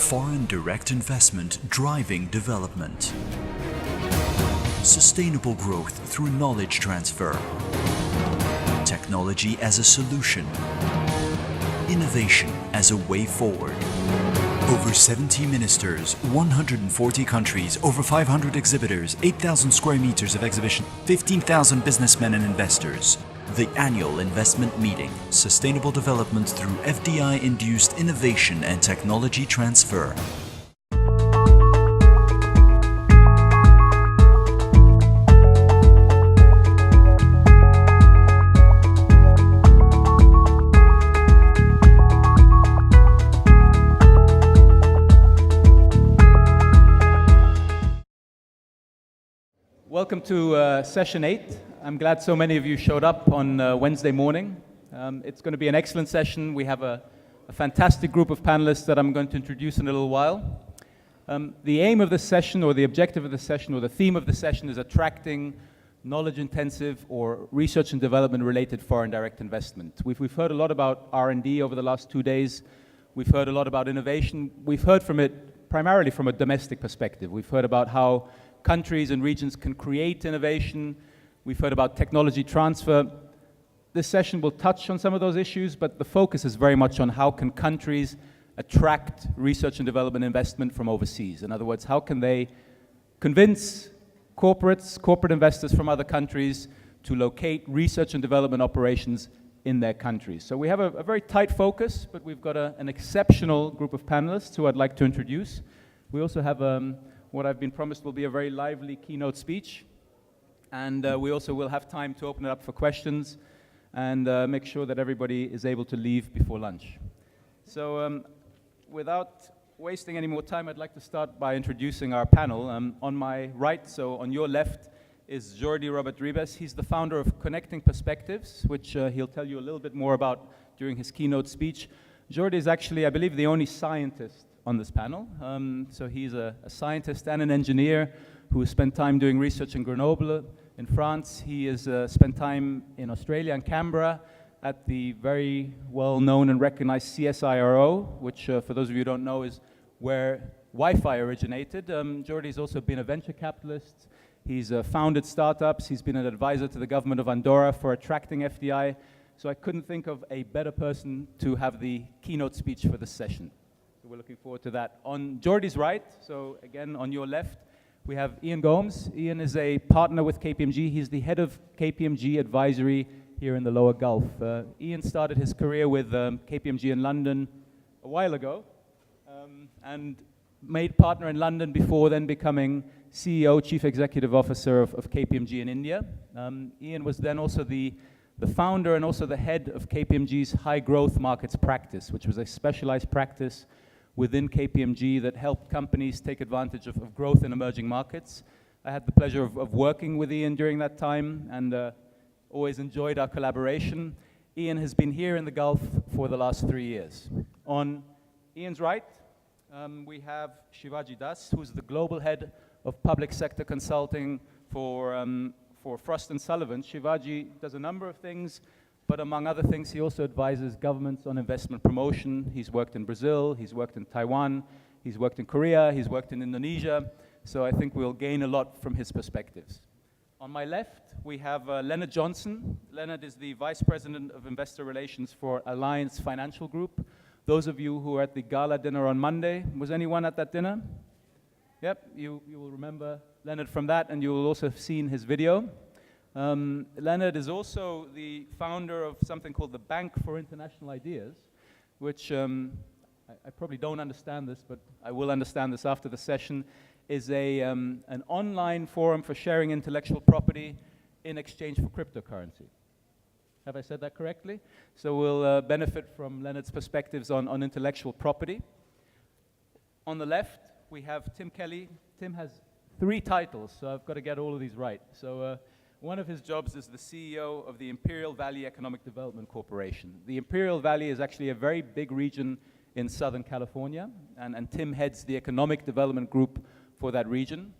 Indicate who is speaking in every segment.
Speaker 1: Foreign direct investment driving development. Sustainable growth through knowledge transfer. Technology as a solution. Innovation as a way forward. Over 70 ministers, 140 countries, over 500 exhibitors, 8,000 square meters of exhibition, 15,000 businessmen and investors. The annual investment meeting, sustainable development through FDI-induced innovation and technology transfer.
Speaker 2: Welcome to session 8. I'm glad so many of you showed up on Wednesday morning. It's going to be an excellent session. We have a fantastic group of panelists that I'm going to introduce in a little while. The aim of this session, or the objective of the session, or the theme of the session is attracting knowledge-intensive or research and development-related foreign direct investment. We've heard a lot about R&D over the last 2 days. We've heard a lot about innovation. We've heard from it primarily from a domestic perspective. We've heard about how countries and regions can create innovation. We've heard about technology transfer. This session will touch on some of those issues, but the focus is very much on how can countries attract research and development investment from overseas. In other words, how can they convince corporate investors from other countries to locate research and development operations in their countries. So we have a very tight focus, but we've got an exceptional group of panelists who I'd like to introduce. We also have what I've been promised will be a very lively keynote speech. And we also will have time to open it up for questions and make sure that everybody is able to leave before lunch. So without wasting any more time, I'd like to start by introducing our panel. On my right, so on your left, is Jordi Robert-Ribes. He's the founder of Connecting Perspectives, which he'll tell you a little bit more about during his keynote speech. Jordi is actually, I believe, the only scientist on this panel. So he's a scientist and an engineer who has spent time doing research in Grenoble in France. He has spent time in Australia and Canberra at the very well-known and recognized CSIRO, which for those of you who don't know is where Wi-Fi originated. Jordi's also been a venture capitalist. He's founded startups. He's been an advisor to the government of Andorra for attracting FDI. So I couldn't think of a better person to have the keynote speech for this session. We're looking forward to that. On Jordi's right, so again on your left, we have Ian Gomes. Ian is a partner with KPMG. He's the head of KPMG advisory here in the Lower Gulf. Ian started his career with KPMG in London a while ago and made partner in London before then becoming CEO, Chief Executive Officer of KPMG in India. Ian was then also the founder and also the head of KPMG's High Growth Markets practice, which was a specialized practice within KPMG that helped companies take advantage of growth in emerging markets. I had the pleasure of working with Ian during that time and always enjoyed our collaboration. Ian has been here in the Gulf for the last 3 years. On Ian's right, we have Shivaji Das, who's the global head of public sector consulting for Frost & Sullivan. Shivaji does a number of things, but among other things, he also advises governments on investment promotion. He's worked in Brazil, he's worked in Taiwan, he's worked in Korea, he's worked in Indonesia. So I think we'll gain a lot from his perspectives. On my left, we have Leonard Johnson. Leonard is the Vice President of Investor Relations for Alliance Financial Group. Those of you who were at the gala dinner on Monday, was anyone at that dinner? Yep, you will remember Leonard from that, and you will also have seen his video. Leonard is also the founder of something called the Bank for International Ideas, which I probably don't understand this, but I will understand this after the session, is an online forum for sharing intellectual property in exchange for cryptocurrency. Have I said that correctly? So we'll benefit from Leonard's perspectives on intellectual property. On the left, we have Tim Kelly. Tim has 3 titles, so I've got to get all of these right. So one of his jobs is the CEO of the Imperial Valley Economic Development Corporation. The Imperial Valley is actually a very big region in Southern California, and Tim heads the economic development group for that region.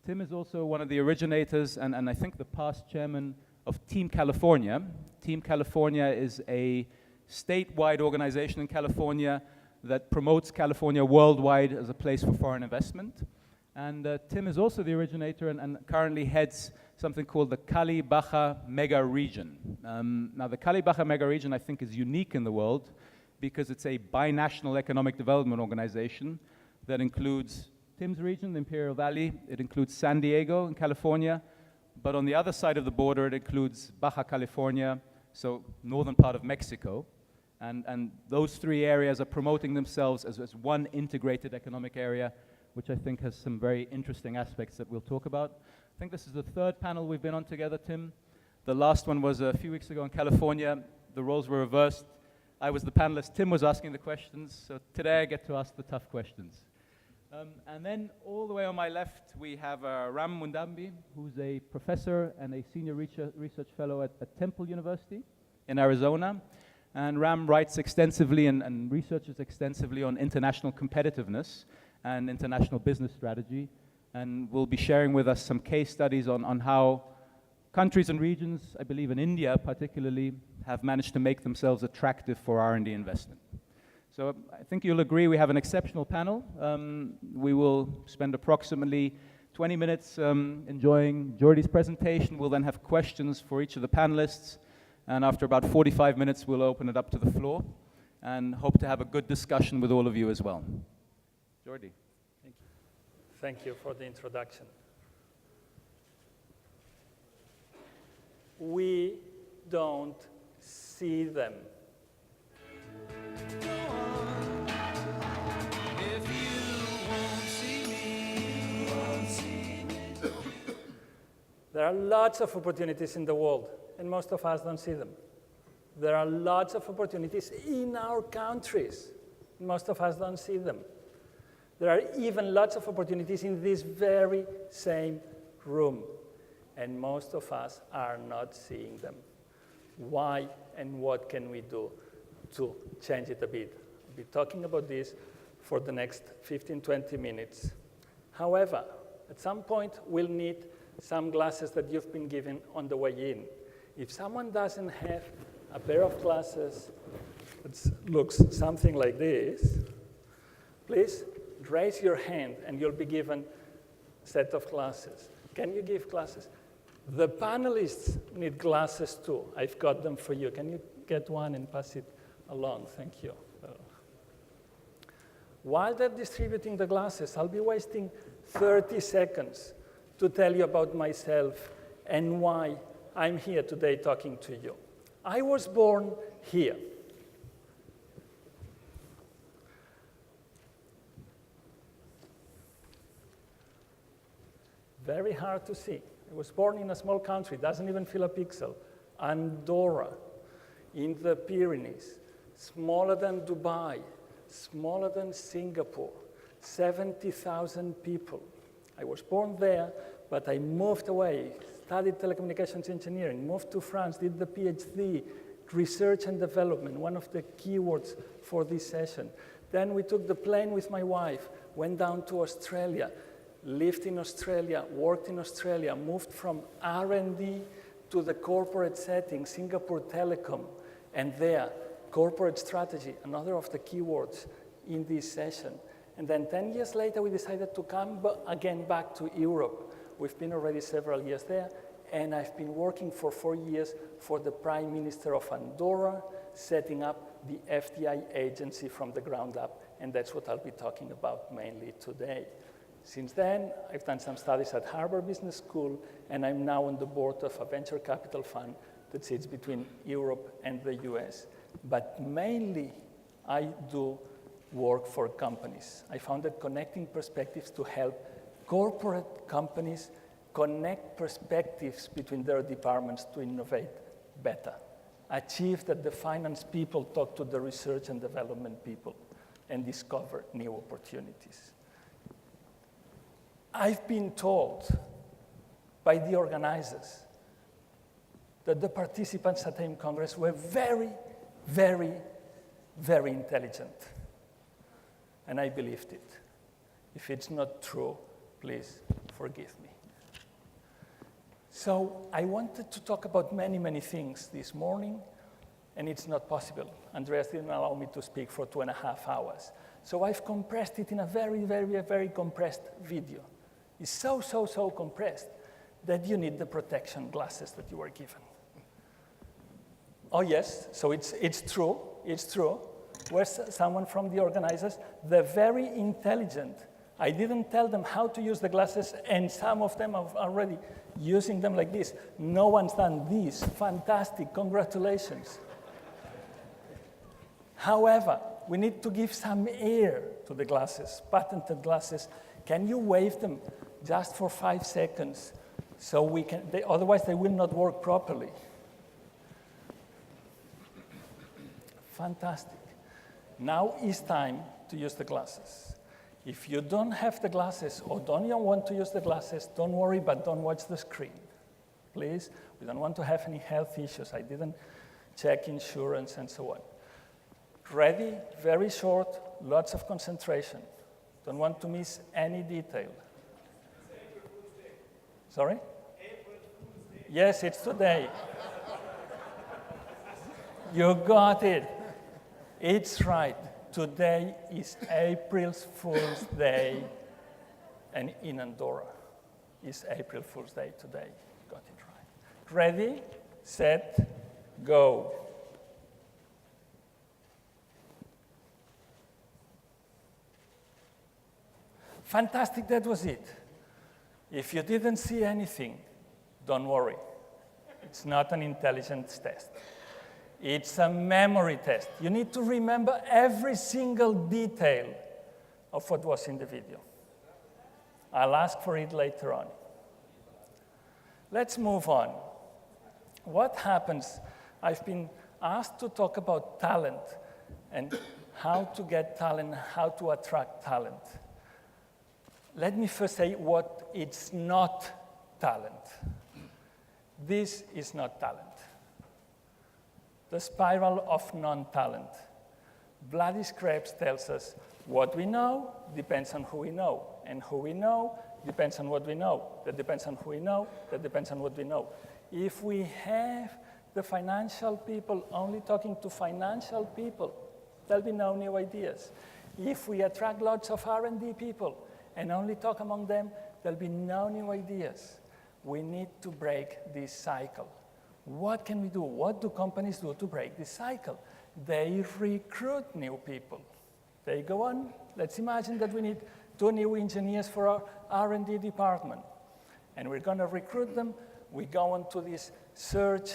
Speaker 2: Tim is also one of the originators and I think the past chairman of Team California. Team California is a statewide organization in California that promotes California worldwide as a place for foreign investment. And Tim is also the originator and currently heads something called the Cali-Baja Mega Region. Now, the Cali-Baja Mega Region, I think, is unique in the world because it's a binational economic development organization that includes Tim's region, the Imperial Valley. It includes San Diego in California. But on the other side of the border, it includes Baja California, so northern part of Mexico. And those three areas are promoting themselves as one integrated economic area, which I think has some very interesting aspects that we'll talk about. I think this is the third panel we've been on together, Tim. The last one was a few weeks ago in California. The roles were reversed. I was the panelist, Tim was asking the questions, so today I get to ask the tough questions. And then all the way on my left, we have Ram Mundambi, who's a professor and a senior research fellow at Temple University in Arizona. And Ram writes extensively and researches extensively on international competitiveness and international business strategy, and will be sharing with us some case studies on how countries and regions, I believe in India particularly, have managed to make themselves attractive for R&D investment. So I think you'll agree we have an exceptional panel. We will spend approximately 20 minutes enjoying Jordi's presentation. We'll then have questions for each of the panelists, and after about 45 minutes, we'll open it up to the floor and hope to have a good discussion with all of you as well. Jordi. Thank you.
Speaker 3: Thank you for the introduction. We don't see them. There are lots of opportunities in the world, and most of us don't see them. There are lots of opportunities in our countries, and most of us don't see them. There are even lots of opportunities in this very same room, and most of us are not seeing them. Why and what can we do to change it a bit? I'll be talking about this for the next 15, 20 minutes. However, at some point, we'll need some glasses that you've been given on the way in. If someone doesn't have a pair of glasses that looks something like this, please raise your hand and you'll be given a set of glasses. Can you give glasses? The panelists need glasses too. I've got them for you. Can you get one and pass it along? Thank you. While they're distributing the glasses, I'll be wasting 30 seconds to tell you about myself and why I'm here today talking to you. I was born here. Very hard to see. I was born in a small country, doesn't even fill a pixel, Andorra, in the Pyrenees, smaller than Dubai, smaller than Singapore, 70,000 people. I was born there, but I moved away, studied telecommunications engineering, moved to France, did the PhD, research and development, one of the keywords for this session. Then we took the plane with my wife, went down to Australia, lived in Australia, worked in Australia, moved from R&D to the corporate setting, Singapore Telecom, and there, corporate strategy, another of the keywords in this session. And then 10 years later, we decided to come again back to Europe. We've been already several years there, and I've been working for 4 years for the Prime Minister of Andorra, setting up the FDI agency from the ground up, and that's what I'll be talking about mainly today. Since then, I've done some studies at Harvard Business School, and I'm now on the board of a venture capital fund that sits between Europe and the US. But mainly, I do work for companies. I founded Connecting Perspectives to help corporate companies connect perspectives between their departments to innovate better, achieve that the finance people talk to the research and development people, and discover new opportunities. I've been told by the organizers that the participants at AIM Congress were very, very, very intelligent. And I believed it. If it's not true, please forgive me. So I wanted to talk about many, many things this morning, and it's not possible. Andreas didn't allow me to speak for 2.5 hours. So I've compressed it in a very, very, very compressed video. It's so, so, so compressed that you need the protection glasses that you were given. Oh yes, so it's true, it's true. Where's someone from the organizers? They're very intelligent. I didn't tell them how to use the glasses, and some of them are already using them like this. No one's done this. Fantastic, congratulations. However, we need to give some air to the glasses, patented glasses. Can you wave them just for 5 seconds so we can, otherwise they will not work properly. Fantastic. Now is time to use the glasses. If you don't have the glasses or don't even want to use the glasses, don't worry, but don't watch the screen. Please, we don't want to have any health issues. I didn't check insurance and so on. Ready, very short, lots of concentration. Don't want to miss any detail. Sorry? Yes, it's today. You got it. It's right. Today is April Fool's Day, and in Andorra is April Fool's Day today. Got it right. Ready, set, go. Fantastic, that was it. If you didn't see anything, don't worry. It's not an intelligence test. It's a memory test. You need to remember every single detail of what was in the video. I'll ask for it later on. Let's move on. What happens? I've been asked to talk about talent and how to get talent, how to attract talent. Let me first say what it's not talent. This is not talent. The spiral of non-talent. Bloody Scraps tells us what we know depends on who we know, and who we know depends on what we know. That depends on who we know, that depends on what we know. If we have the financial people only talking to financial people, there'll be no new ideas. If we attract lots of R&D people and only talk among them, there'll be no new ideas. We need to break this cycle. What can we do? What do companies do to break this cycle? They recruit new people. They go on. Let's imagine that we need 2 new engineers for our R&D department. And we're going to recruit them. We go on to this search,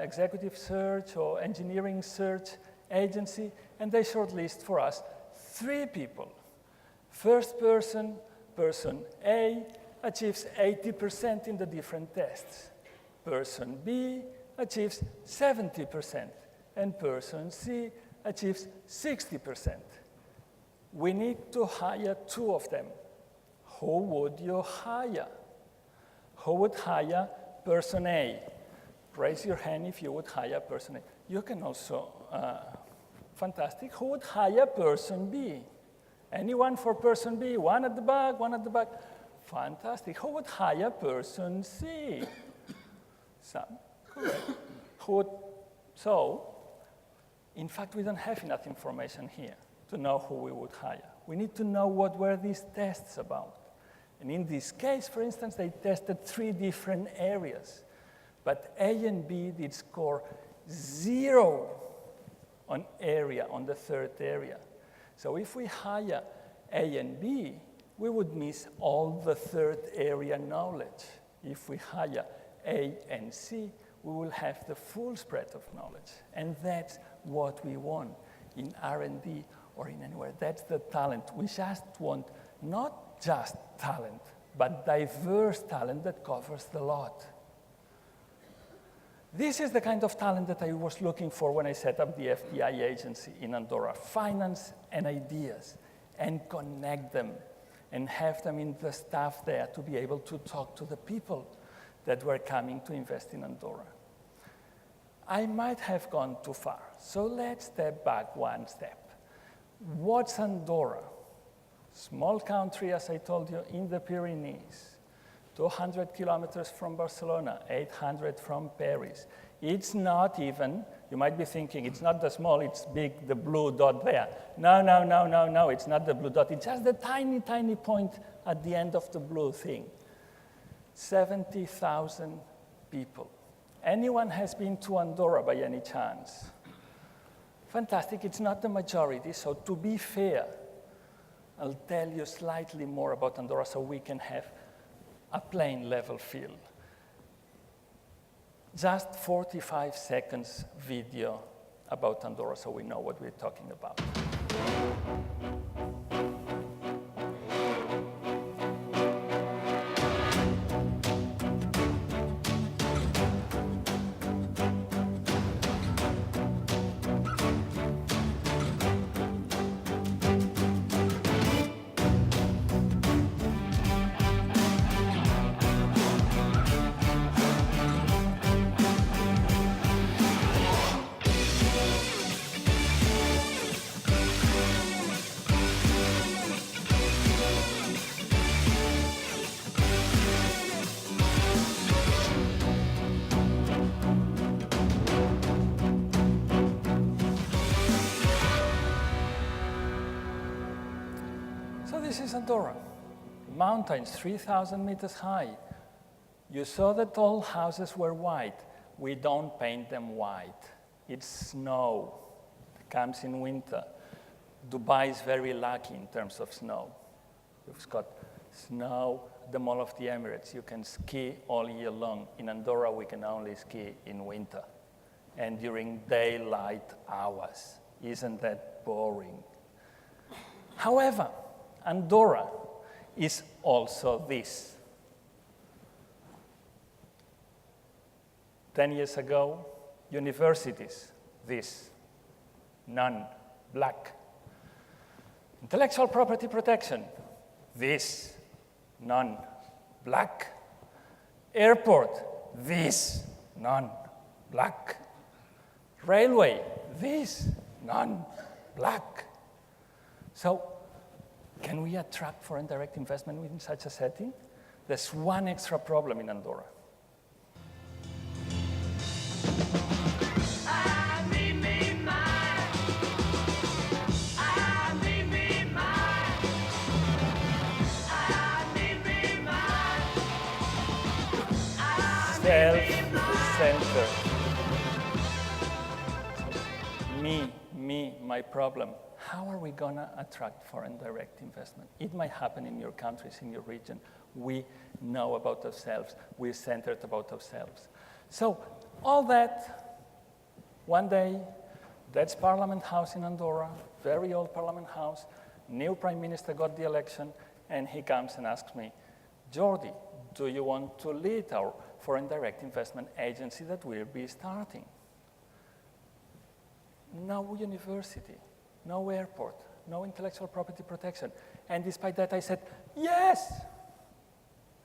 Speaker 3: executive search or engineering search agency, and they shortlist for us 3 people. First person, person A, achieves 80% in the different tests. Person B achieves 70%, and person C achieves 60%. We need to hire 2 of them. Who would you hire? Who would hire person A? Raise your hand if you would hire person A. You can also, fantastic. Who would hire person B? Anyone for person B? One at the back, one at the back. Fantastic. Who would hire person C? Some. Correct. So, in fact, we don't have enough information here to know who we would hire. We need to know what were these tests about. And in this case, for instance, they tested 3 different areas. But A and B did score 0 on area, on the 3rd area. So if we hire A and B, we would miss all the 3rd area knowledge. If we hire A and C, we will have the full spread of knowledge. And that's what we want in R&D or in anywhere. That's the talent. We just want not just talent, but diverse talent that covers the lot. This is the kind of talent that I was looking for when I set up the FDI agency in Andorra. Finance and ideas, and connect them, and have them in the staff there to be able to talk to the people that were coming to invest in Andorra. I might have gone too far, so let's step back 1 step. What's Andorra? Small country, as I told you, in the Pyrenees, 200 kilometers from Barcelona, 800 from Paris. It's not even, you might be thinking, it's not the small, it's big, the blue dot there. No, no, no, no, no, it's not the blue dot. It's just the tiny, tiny point at the end of the blue thing. 70,000 people. Anyone has been to Andorra by any chance? Fantastic, it's not the majority, so to be fair, I'll tell you slightly more about Andorra so we can have a plain level field. Just 45 seconds video about Andorra so we know what we're talking about. So this is Andorra. Mountains, 3,000 meters high. You saw that all houses were white. We don't paint them white. It's snow. It comes in winter. Dubai is very lucky in terms of snow. We've got snow at the Mall of the Emirates. You can ski all year long. In Andorra, we can only ski in winter and during daylight hours. Isn't that boring? However, Andorra is also this. 10 years ago, universities, this, none, black. Intellectual property protection, this, none, black. Airport, this, none, black. Railway, this, none, black. So, can we attract foreign direct investment within such a setting? There's one extra problem in Andorra. Self-centered. Me, my problem. How are we going to attract foreign direct investment? It might happen in your countries, in your region. We know about ourselves. We're centered about ourselves. So all that, one day, that's Parliament House in Andorra, very old Parliament House, new Prime Minister got the election, and he comes and asks me, Jordi, do you want to lead our foreign direct investment agency that we'll be starting? No university. No airport, no intellectual property protection. And despite that, I said, yes.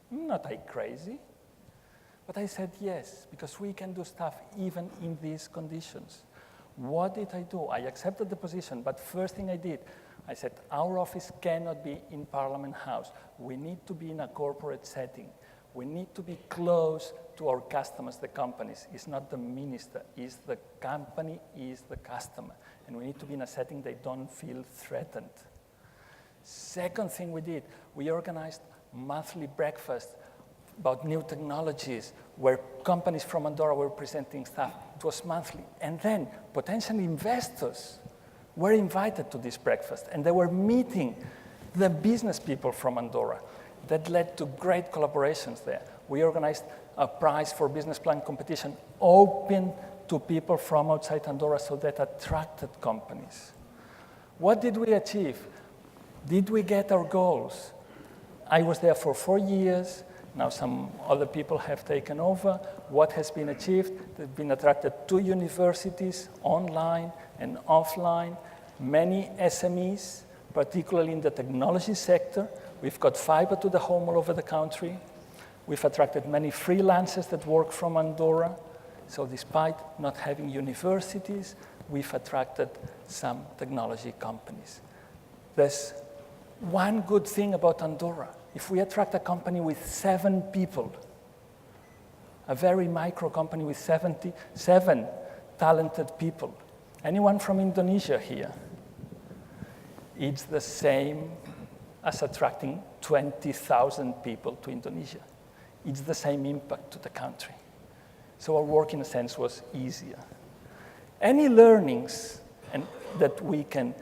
Speaker 3: Not I crazy, but I said yes, because we can do stuff even in these conditions. What did I do? I accepted the position, but first thing I did, I said, our office cannot be in Parliament House. We need to be in a corporate setting. We need to be close to our customers, the companies. It's not the minister, it's the company, it's the customer. And we need to be in a setting they don't feel threatened. Second thing we did, we organized monthly breakfasts about new technologies where companies from Andorra were presenting stuff. It was monthly. And then potential investors were invited to this breakfast, and they were meeting the business people from Andorra. That led to great collaborations there. We organized a prize for business plan competition open to people from outside Andorra, so that attracted companies. What did we achieve? Did we get our goals? I was there for 4 years. Now some other people have taken over. What has been achieved? They've been attracted 2 universities, online and offline, many SMEs, particularly in the technology sector. We've got fiber to the home all over the country. We've attracted many freelancers that work from Andorra. So despite not having universities, we've attracted some technology companies. There's one good thing about Andorra. If we attract a company with 7 people, a very micro company with 77 talented people. Anyone from Indonesia here? It's the same as attracting 20,000 people to Indonesia. It's the same impact to the country. So our work, in a sense, was easier. Any learnings that we can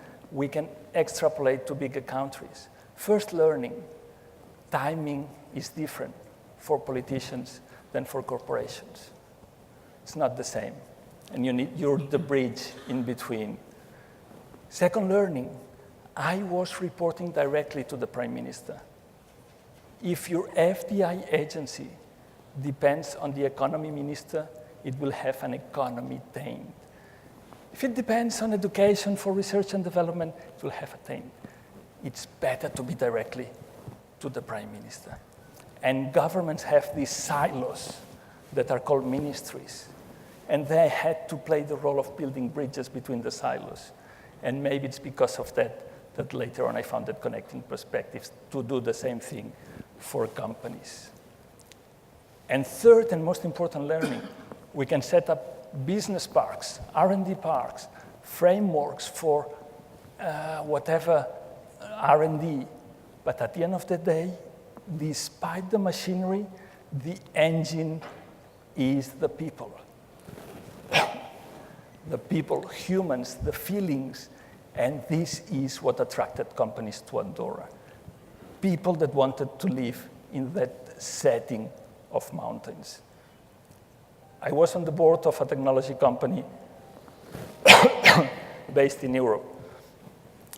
Speaker 3: extrapolate to bigger countries. First learning, timing is different for politicians than for corporations. It's not the same. And you're the bridge in between. Second learning, I was reporting directly to the Prime Minister. If your FDI agency depends on the economy minister, it will have an economy taint. If it depends on education for research and development, it will have a taint. It's better to be directly to the Prime Minister. And governments have these silos that are called ministries. And they had to play the role of building bridges between the silos. And maybe it's because of that later on I founded Connecting Perspectives to do the same thing for companies. And third and most important learning, we can set up business parks, R&D parks, frameworks for whatever R&D. But at the end of the day, despite the machinery, the engine is the people. The people, humans, the feelings, and this is what attracted companies to Andorra. People that wanted to live in that setting of mountains. I was on the board of a technology company based in Europe.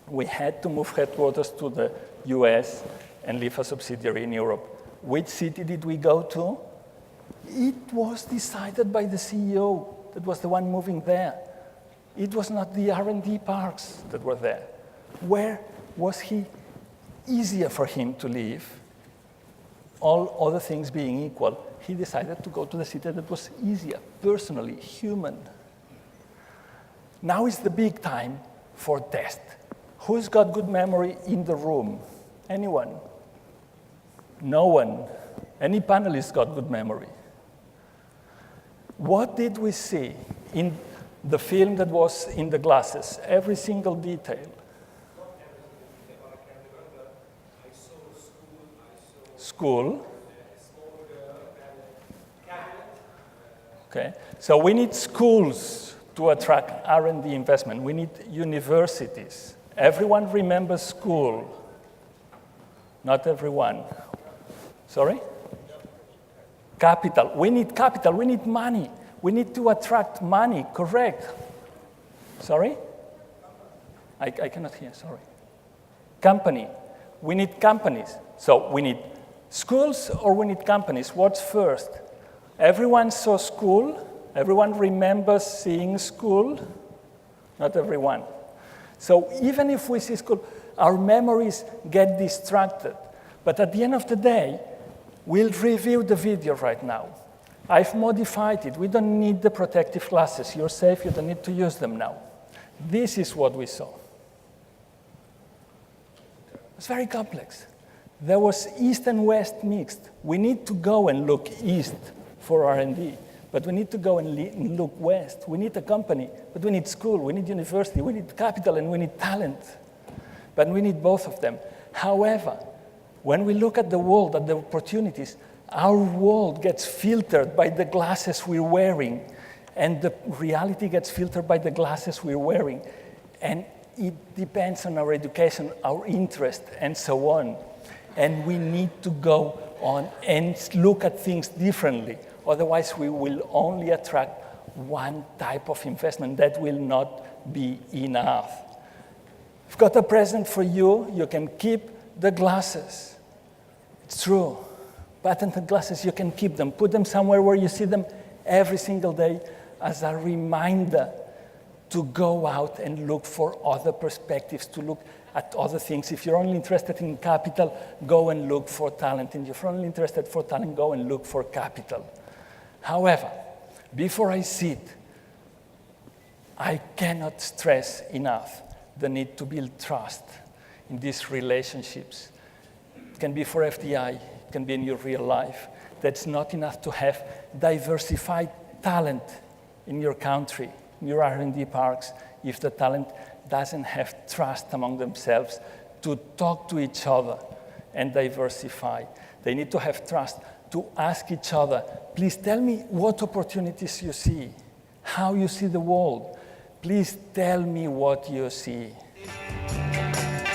Speaker 3: We had to move headquarters to the US and leave a subsidiary in Europe. Which city did we go to? It was decided by the CEO that was the one moving there. It was not the R&D parks that were there. Where was he easier for him to live? All other things being equal, he decided to go to the city that was easier, personally, human. Now is the big time for test. Who's got good memory in the room? Anyone? No one. Any panelist got good memory? What did we see in the film that was in the glasses? Every single detail. School. Okay, so we need schools to attract R&D investment. We need universities. Everyone remembers school. Not everyone. Sorry? Capital. We need capital. We need money. We need to attract money. Correct. Sorry? I cannot hear. Sorry. Company. We need companies. So we need schools or we need companies. What's first? Everyone saw school. Everyone remembers seeing school. Not everyone. So even if we see school, our memories get distracted. But at the end of the day, we'll review the video right now. I've modified it. We don't need the protective glasses. You're safe. You don't need to use them now. This is what we saw. It's very complex. There was East and West mixed. We need to go and look East for R&D, but we need to go and look West. We need a company, but we need school, we need university, we need capital, and we need talent. But we need both of them. However, when we look at the world, at the opportunities, our world gets filtered by the glasses we're wearing, and the reality gets filtered by the glasses we're wearing. And it depends on our education, our interest, and so on. And we need to go on and look at things differently. Otherwise, we will only attract one type of investment. That will not be enough. I've got a present for you. You can keep the glasses. It's true. Patented glasses, you can keep them. Put them somewhere where you see them every single day as a reminder to go out and look for other perspectives, to look at other things. If you're only interested in capital, go and look for talent. And if you're only interested for talent, go and look for capital. However, before I sit, I cannot stress enough the need to build trust in these relationships. It can be for FDI, it can be in your real life. That's not enough to have diversified talent in your country, in your R&D parks, if the talent doesn't have trust among themselves to talk to each other and diversify. They need to have trust to ask each other, please tell me what opportunities you see, how you see the world. Please tell me what you see.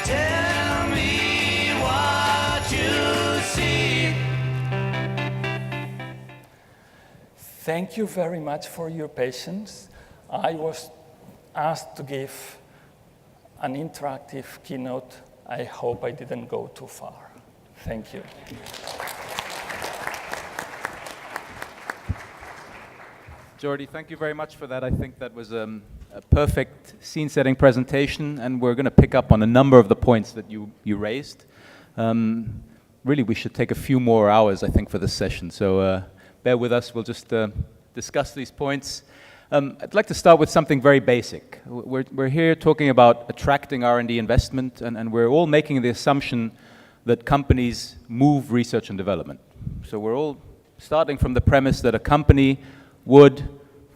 Speaker 4: Tell me what you see.
Speaker 3: Thank you very much for your patience. I was asked to give an interactive keynote. I hope I didn't go too far. Thank you.
Speaker 2: Jordi, thank you very much for that. I think that was a perfect scene-setting presentation, and we're going to pick up on a number of the points that you raised. Really, we should take a few more hours, I think, for this session. So bear with us. We'll just discuss these points. I'd like to start with something very basic. We're here talking about attracting R&D investment, and we're all making the assumption that companies move research and development. So we're all starting from the premise that a company would,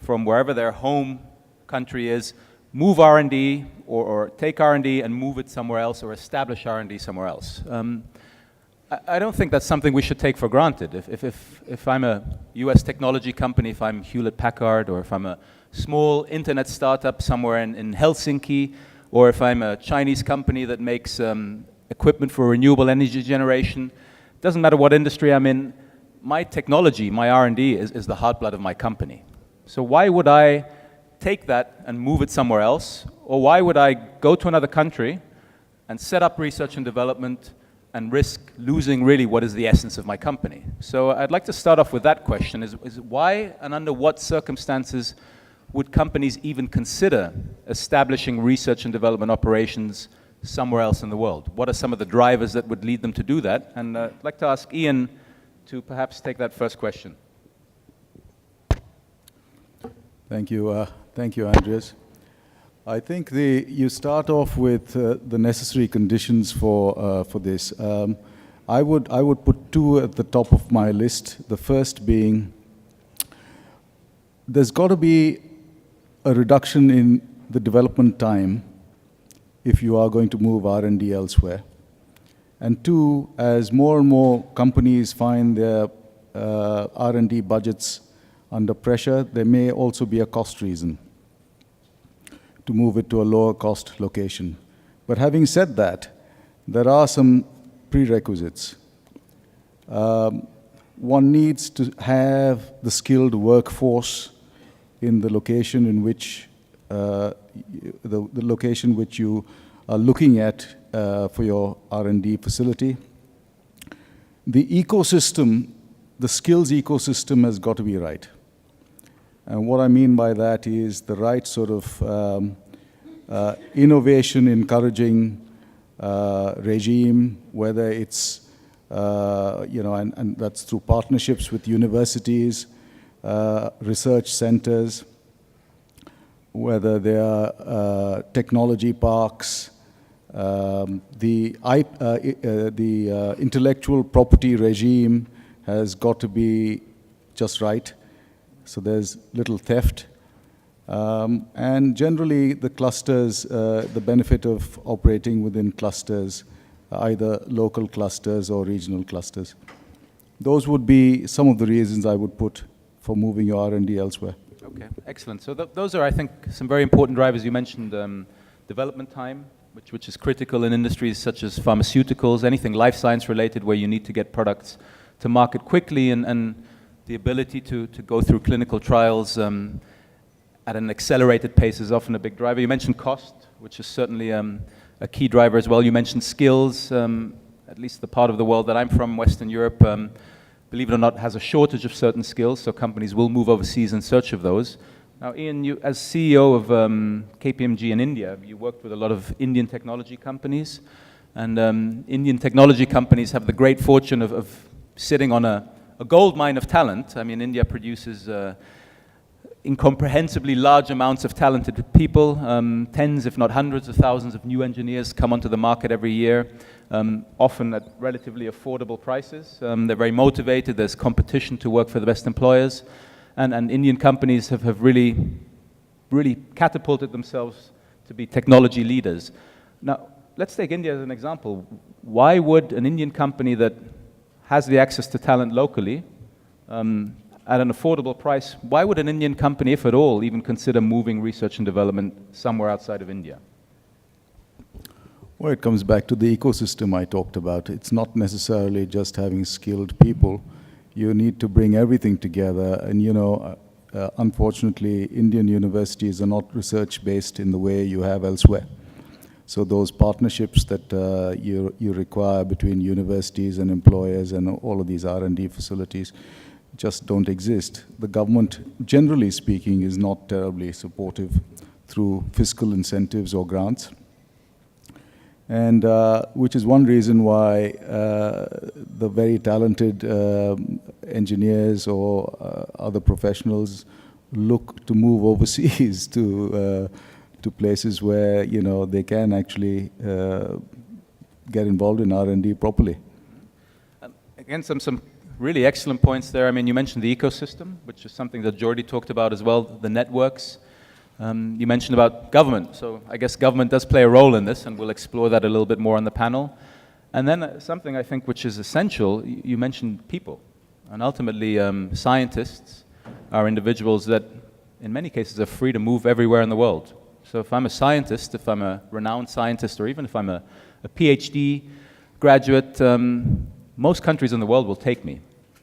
Speaker 2: from wherever their home country is, move R&D or take R&D and move it somewhere else or establish R&D somewhere else. I don't think that's something we should take for granted. If I'm a US technology company, if I'm Hewlett-Packard, or if I'm a small internet startup somewhere in Helsinki, or if I'm a Chinese company that makes equipment for renewable energy generation, doesn't matter what industry I'm in, my technology, my R&D is the heartblood of my company. So why would I take that and move it somewhere else? Or why would I go to another country and set up research and development and risk losing really what is the essence of my company? So I'd like to start off with that question, is why and under what circumstances would companies even consider establishing research and development operations somewhere else in the world? What are some of the drivers that would lead them to do that? And I'd like to ask Ian to perhaps take that first question.
Speaker 5: Thank you, Andreas. I think you start off with the necessary conditions for this. I would put two at the top of my list. The first being, there's got to be a reduction in the development time if you are going to move R&D elsewhere. And two, as more and more companies find their R&D budgets under pressure, there may also be a cost reason to move it to a lower cost location. But having said that, there are some prerequisites. One needs to have the skilled workforce in the location in which the location which you are looking at for your R&D facility. The ecosystem, the skills ecosystem has got to be right. And what I mean by that is the right sort of innovation encouraging regime, whether it's, and that's through partnerships with universities, research centers, whether they are technology parks, the intellectual property regime has got to be just right, so there's little theft. And generally, the clusters, the benefit of operating within clusters, either local clusters or regional clusters. Those would be some of the reasons I would put for moving your R&D elsewhere.
Speaker 2: Okay, excellent. So those are, I think, some very important drivers. You mentioned development time, which is critical in industries such as pharmaceuticals, anything life science related where you need to get products to market quickly, and the ability to go through clinical trials at an accelerated pace is often a big driver. You mentioned cost, which is certainly a key driver as well. You mentioned skills, at least the part of the world that I'm from, Western Europe, believe it or not, has a shortage of certain skills, so companies will move overseas in search of those. Now, Ian, you, as CEO of KPMG in India, you worked with a lot of Indian technology companies, and Indian technology companies have the great fortune of sitting on a gold mine of talent. I mean, India produces incomprehensibly large amounts of talented people. Tens, if not hundreds of thousands of new engineers come onto the market every year. often at relatively affordable prices. They're very motivated, there's competition to work for the best employers, and Indian companies have really catapulted themselves to be technology leaders. Now, let's take India as an example. Why would an Indian company that has the access to talent locally at an affordable price, why would an Indian company, if at all, even consider moving research and development somewhere outside of India?
Speaker 5: Well, it comes back to the ecosystem I talked about. It's not necessarily just having skilled people. You need to bring everything together. And, unfortunately, Indian universities are not research-based in the way you have elsewhere. So those partnerships that you require between universities and employers and all of these R&D facilities just don't exist. The government, generally speaking, is not terribly supportive through fiscal incentives or grants. And which is one reason why the very talented engineers or other professionals look to move overseas to places where they can actually get involved in R&D properly.
Speaker 2: Again, some really excellent points there. I mean, you mentioned the ecosystem, which is something that Jordi talked about as well, the networks. You mentioned about government, so I guess government does play a role in this, and we'll explore that a little bit more on the panel. And then something I think which is essential, you mentioned people. And ultimately, scientists are individuals that, in many cases, are free to move everywhere in the world. So if I'm a scientist, if I'm a renowned scientist, or even if I'm a PhD graduate, most countries in the world will take me.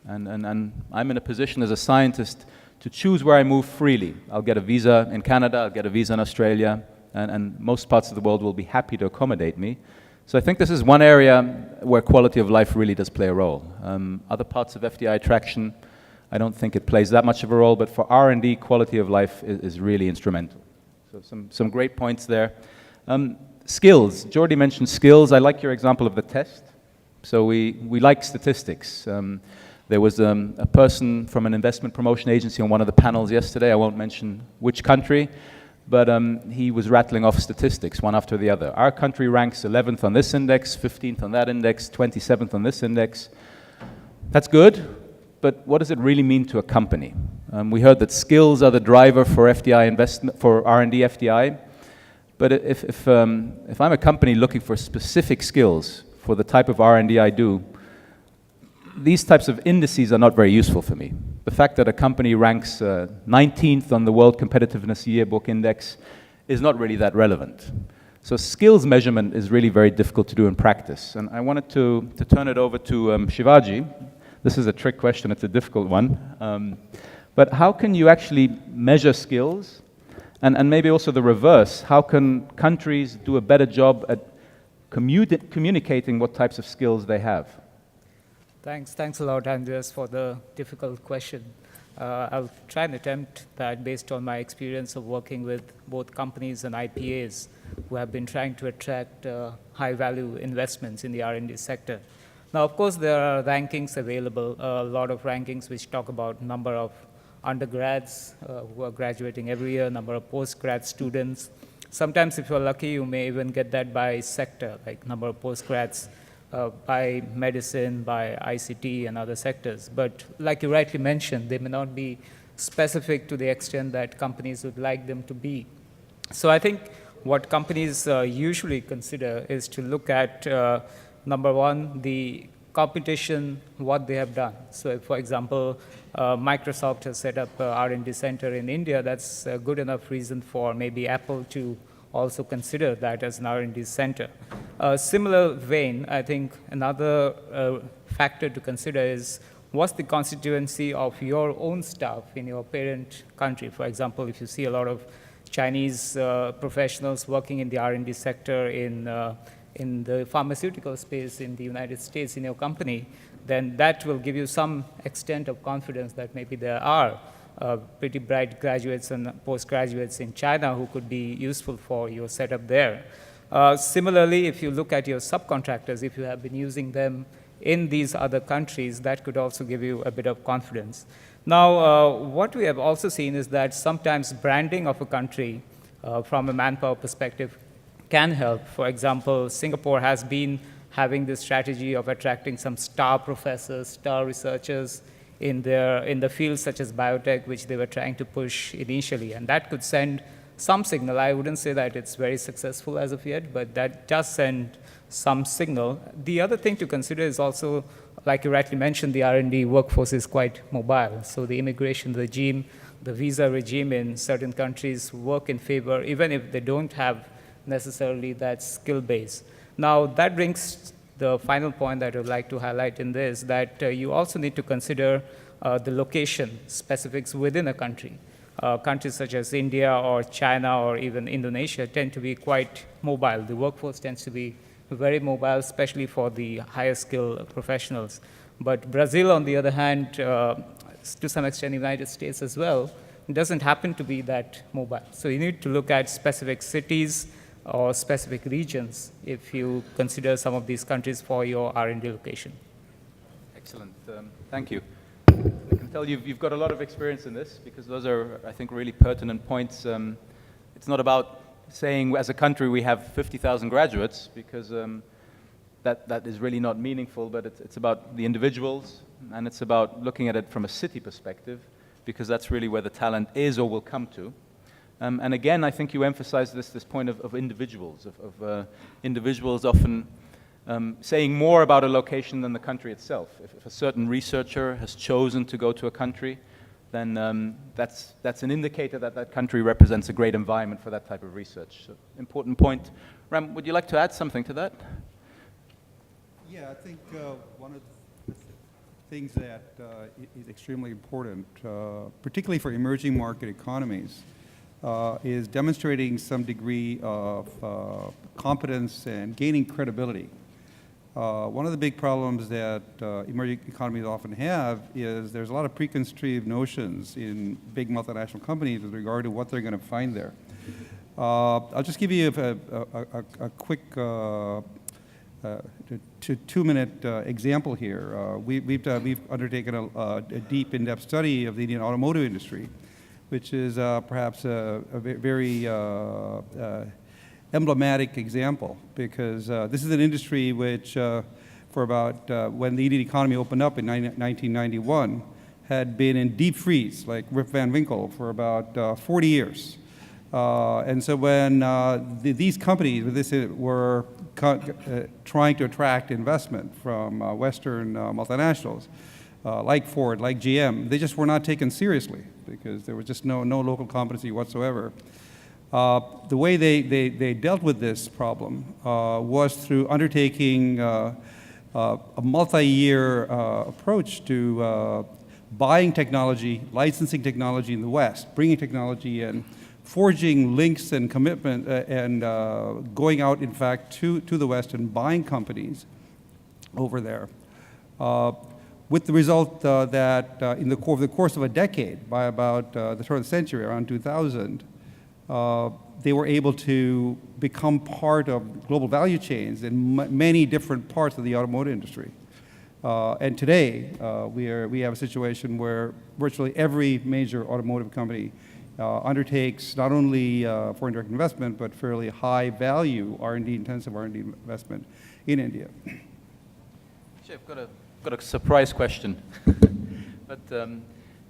Speaker 2: And I'm in a position as a scientist to choose where I move freely. I'll get a visa in Canada, I'll get a visa in Australia, and most parts of the world will be happy to accommodate me. So I think this is one area where quality of life really does play a role. Other parts of FDI attraction, I don't think it plays that much of a role, but for R&D, quality of life is really instrumental. So some great points there. Skills, Jordi mentioned skills. I like your example of the test. So we like statistics. There was a person from an investment promotion agency on one of the panels yesterday. I won't mention which country, but he was rattling off statistics one after the other. Our country ranks 11th on this index, 15th on that index, 27th on this index. That's good, but what does it really mean to a company? We heard that skills are the driver for FDI investment, for R&D FDI. But if I'm a company looking for specific skills for the type of R&D I do, these types of indices are not very useful for me. The fact that a company ranks 19th on the World Competitiveness Yearbook Index is not really that relevant. So skills measurement is really very difficult to do in practice. And I wanted to turn it over to Shivaji. This is a trick question, it's a difficult one. But how can you actually measure skills? And maybe also the reverse, how can countries do a better job at communicating what types of skills they have?
Speaker 6: Thanks a lot, Andreas, for the difficult question. I'll try and attempt that based on my experience of working with both companies and IPAs who have been trying to attract high-value investments in the R&D sector. Now, of course, there are rankings available, a lot of rankings which talk about number of undergrads who are graduating every year, number of postgrad students. Sometimes, if you're lucky, you may even get that by sector, like number of postgrads by medicine, by ICT, and other sectors. But like you rightly mentioned, they may not be specific to the extent that companies would like them to be. So I think what companies usually consider is to look at, number one, the competition, what they have done. So if, for example, Microsoft has set up an R&D center in India, that's a good enough reason for maybe Apple to also consider that as an R&D center. Similar vein, I think another factor to consider is what's the constituency of your own staff in your parent country. For example, if you see a lot of Chinese professionals working in the R&D sector in the pharmaceutical space in the United States in your company, then that will give you some extent of confidence that maybe there are pretty bright graduates and postgraduates in China who could be useful for your setup there. Similarly, if you look at your subcontractors, if you have been using them in these other countries, that could also give you a bit of confidence. Now, what we have also seen is that sometimes branding of a country from a manpower perspective can help. For example, Singapore has been having this strategy of attracting some star professors, star researchers in the fields such as biotech, which they were trying to push initially. And that could send some signal. I wouldn't say that it's very successful as of yet, but that does send some signal. The other thing to consider is also, like you rightly mentioned, the R&D workforce is quite mobile. So the immigration regime, the visa regime in certain countries work in favor, even if they don't have necessarily that skill base. Now, that brings the final point that I would like to highlight in this, that you also need to consider the location specifics within a country. Countries such as India or China or even Indonesia tend to be quite mobile. The workforce tends to be very mobile, especially for the higher skill professionals. But Brazil, on the other hand, to some extent the United States as well, doesn't happen to be that mobile. So you need to look at specific cities or specific regions if you consider some of these countries for your R&D location.
Speaker 2: Excellent. Thank you. I can tell you've got a lot of experience in this, because those are, I think, really pertinent points. It's not about saying as a country we have 50,000 graduates, because that is really not meaningful, but it's about the individuals, and it's about looking at it from a city perspective, because that's really where the talent is or will come to. And again, I think you emphasize this point of individuals, of individuals often saying more about a location than the country itself. If a certain researcher has chosen to go to a country, then that's an indicator that that country represents a great environment for that type of research. So, important point. Ram, would you like to add something to that?
Speaker 7: Yeah, I think one of the things that is extremely important, particularly for emerging market economies, is demonstrating some degree of competence and gaining credibility. One of the big problems that emerging economies often have is there's a lot of preconceived notions in big multinational companies with regard to what they're going to find there. I'll just give you a quick 2-minute example here. We've undertaken a deep, in-depth study of the Indian automotive industry, which is perhaps a very emblematic example, because this is an industry which, for about when the Indian economy opened up in 1991, had been in deep freeze, like Rip Van Winkle, for about 40 years. And so when these companies were trying to attract investment from Western multinationals, like Ford, like GM, they just were not taken seriously, because there was just no local competency whatsoever. The way they dealt with this problem was through undertaking a multi-year approach to buying technology, licensing technology in the West, bringing technology in, forging links and commitment, and going out, in fact, to the West and buying companies over there. With the result that in the course of a decade, by about the turn of the century, around 2000, they were able to become part of global value chains in many different parts of the automotive industry. And today, we have a situation where virtually every major automotive company undertakes not only foreign direct investment, but fairly high value R&D, intensive R&D investment in India.
Speaker 2: Actually, I've got a surprise question. But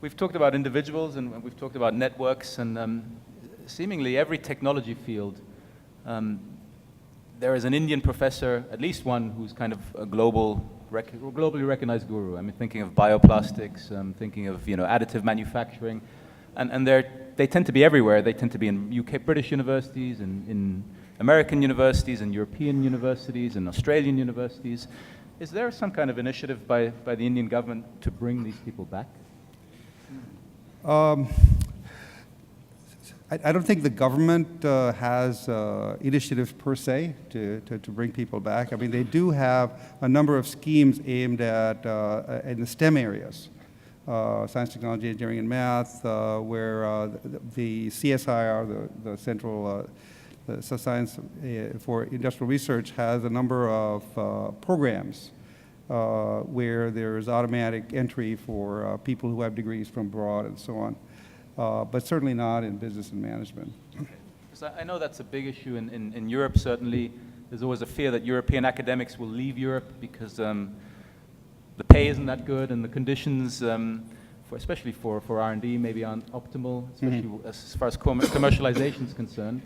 Speaker 2: we've talked about individuals and we've talked about networks, and seemingly every technology field, there is an Indian professor, at least one, who's kind of a globally recognized guru. I'm thinking of bioplastics, I'm thinking of additive manufacturing, and they tend to be everywhere. They tend to be in British universities, in American universities, and European universities, and Australian universities. Is there some kind of initiative by the Indian government to bring these people back?
Speaker 7: I don't think the government has initiatives per se to bring people back. I mean, they do have a number of schemes aimed at in the STEM areas, science, technology, engineering, and math, where the CSIR, the Central Science for Industrial Research, has a number of programs where there's automatic entry for people who have degrees from abroad and so on. But certainly not in business and management.
Speaker 2: Because I know that's a big issue in Europe, certainly. there's always a fear that European academics will leave Europe because the pay isn't that good and the conditions, especially for R&D, maybe aren't optimal, especially as far as commercialization is concerned.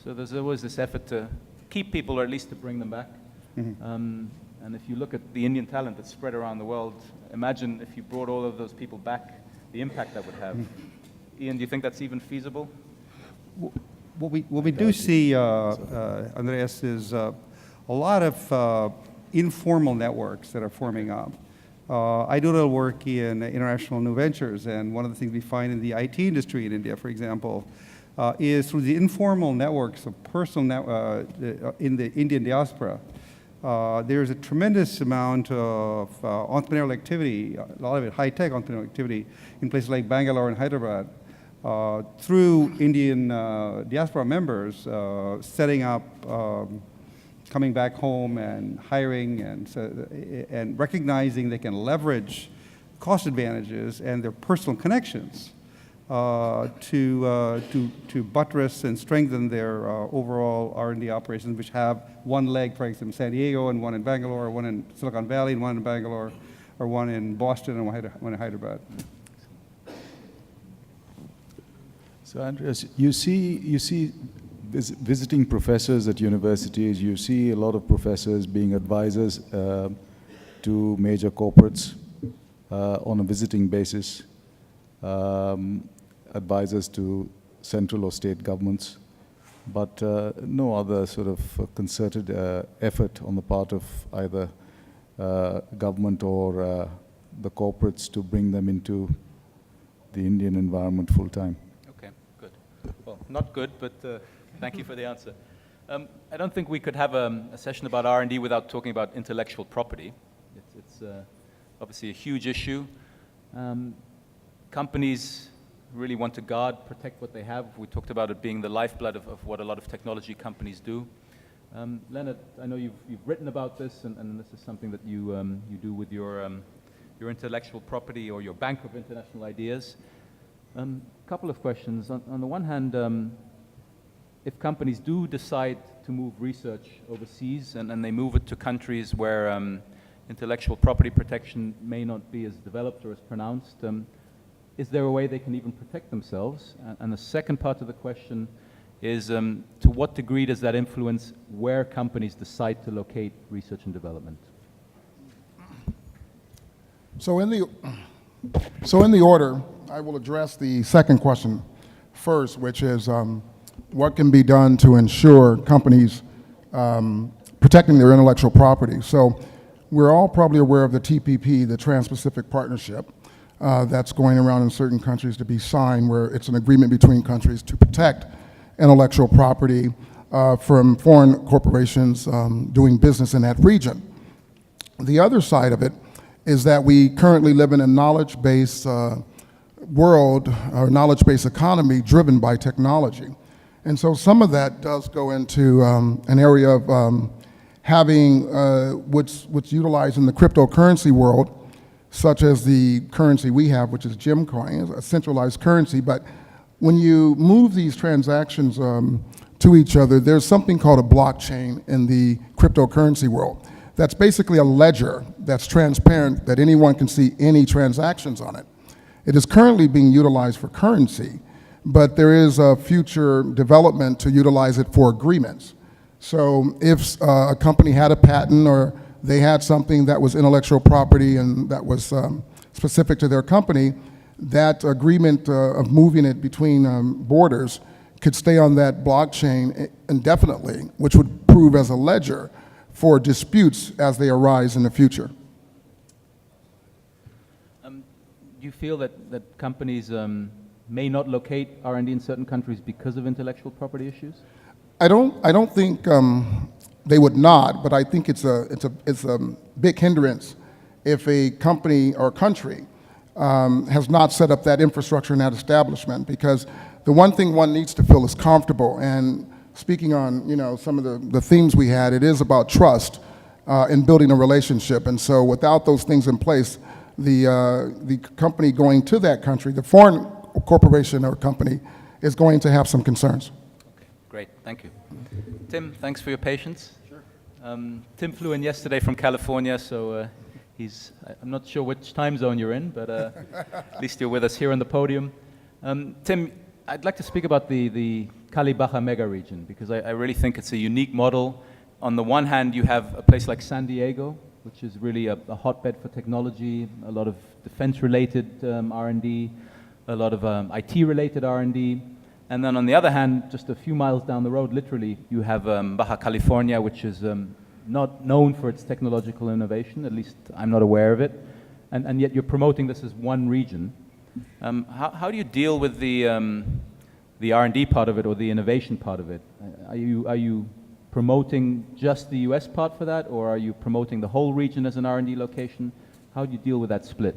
Speaker 2: So there's always this effort to keep people, or at least to bring them back. And if you look at the Indian talent that's spread around the world, imagine if you brought all of those people back, the impact that would have. Ian, do you think that's even feasible?
Speaker 7: What we do see, Andreas, is a lot of informal networks that are forming up. I do a little work in international new ventures, and one of the things we find in the IT industry in India, for example, is through the informal networks of personal in the Indian diaspora. There's a tremendous amount of entrepreneurial activity, a lot of it high-tech entrepreneurial activity, in places like Bangalore and Hyderabad, through Indian diaspora members setting up, coming back home and hiring and recognizing they can leverage cost advantages and their personal connections to buttress and strengthen their overall R&D operations, which have one leg, for example, in San Diego, and one in Bangalore, one in Silicon Valley, and one in Bangalore, or one in Boston, and one in Hyderabad.
Speaker 5: So, Andreas, you see visiting professors at universities, you see a lot of professors being advisors to major corporates on a visiting basis, advisors to central or state governments, but no other sort of concerted effort on the part of either government or the corporates to bring them into the Indian environment full time.
Speaker 2: Okay, good. Well, not good, but thank you for the answer. I don't think we could have a session about R&D without talking about intellectual property. It's obviously a huge issue. Companies really want to guard, protect what they have. We talked about it being the lifeblood of what a lot of technology companies do. Leonard, I know you've written about this, and this is something that you do with your intellectual property or your bank of international ideas. Couple of questions. On the one hand, if companies do decide to move research overseas and they move it to countries where intellectual property protection may not be as developed or as pronounced, is there a way they can even protect themselves? And the second part of the question is, to what degree does that influence where companies decide to locate research and development?
Speaker 8: So in the order, I will address the second question first, which is what can be done to ensure companies protecting their intellectual property. So we're all probably aware of the TPP, the Trans-Pacific Partnership, that's going around in certain countries to be signed, where it's an agreement between countries to protect intellectual property from foreign corporations doing business in that region. The other side of it is that we currently live in a knowledge-based world, or knowledge-based economy driven by technology. And so some of that does go into an area of having what's utilized in the cryptocurrency world, such as the currency we have, which is Gemcoin, a centralized currency. But when you move these transactions to each other, there's something called a blockchain in the cryptocurrency world. That's basically a ledger that's transparent, that anyone can see any transactions on it. It is currently being utilized for currency, but there is a future development to utilize it for agreements. So if a company had a patent, or they had something that was intellectual property and that was specific to their company, that agreement of moving it between borders could stay on that blockchain indefinitely, which would prove as a ledger for disputes as they arise in the future.
Speaker 2: Do you feel that companies may not locate R&D in certain countries because of intellectual property issues?
Speaker 8: I don't think they would not, but I think it's a big hindrance if a company or country has not set up that infrastructure and that establishment, because the one thing one needs to feel is comfortable. And speaking on some of the themes we had, it is about trust in building a relationship. And so without those things in place, the company going to that country, the foreign corporation or company, is going to have some concerns.
Speaker 2: Okay, great, thank you. Tim, thanks for your patience.
Speaker 8: Sure.
Speaker 2: Tim flew in yesterday from California, so I'm not sure which time zone you're in, but at least you're with us here on the podium. Tim, I'd like to speak about the Cali-Baja mega region, because I really think it's a unique model. On the one hand, you have a place like San Diego, which is really a hotbed for technology, a lot of defense-related R&D, a lot of IT-related R&D. And then on the other hand, just a few miles down the road, literally, you have Baja California, which is not known for its technological innovation, at least I'm not aware of it. And yet you're promoting this as one region. How do you deal with the R&D part of it or the innovation part of it? Are you promoting just the US part for that, or are you promoting the whole region as an R&D location? How do you deal with that split?